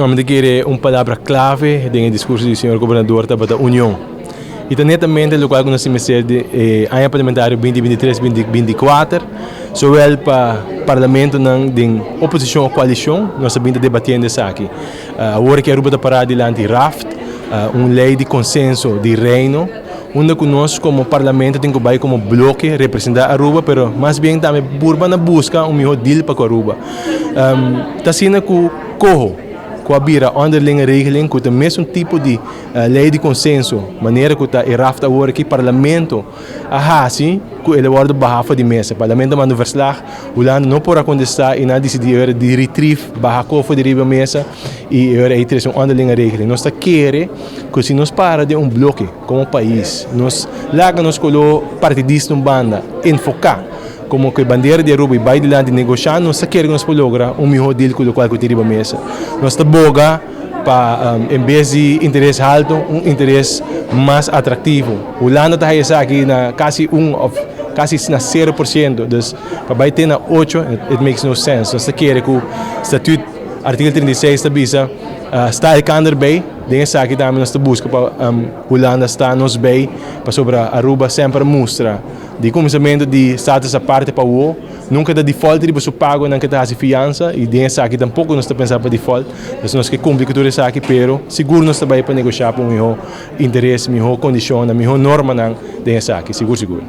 Normalmente quiere una palabra clave en el discurso del señor gobernador de la Unión. E netamente lo qual nós temos de ano parlamentar 2023-2024, zowel para parlamento de oposição ou coalição, nós estamos debatendo isso aqui. Agora que a Aruba está parada diante RAFT, uma lei de consenso de reino, onde nós como parlamento temos que ir como bloco representar a Aruba, mas mais bem também burba na busca melhor deal para a Aruba. Está sendo que corro com a bira underlinge regeling, com o mesmo tipo de lei de consenso, maneira que está RAFT agora que parlamento assim, que ele guarda barra de mesa, parlamento manda verslag, o lado não pode contestar e não decidir de retrieve barra cofa de riba mesa e agora aí tem um underlinge regeling. Nós está querendo que se nós para de bloco como país, nós larga nos colo partidista banda enfocar como que a bandeira de Aruba vai diante negociar, nós queremos lograr melhor deal com o qual que teriba mesa. Nós está boga para em vez de interesse alto, interesse mais atrativo. O lado está aqui na quase na 0%, dus para ter na 8, it makes no sense. Nós queremos que o estatuto artigo 36 estabeleça está el kander bij, dingen aqui também nós busca para Holanda está nos bem para sobre a Aruba sempre mostra de começamento de status a parte para o nunca da default de você pago não que está a fiança e dingen aqui tampouco nós está pensando para default, então nós que complica tudo isso aqui, pero seguro nós está bem para negociar para um melhor interesse, melhor condição, melhor norma não dingen aqui, seguro.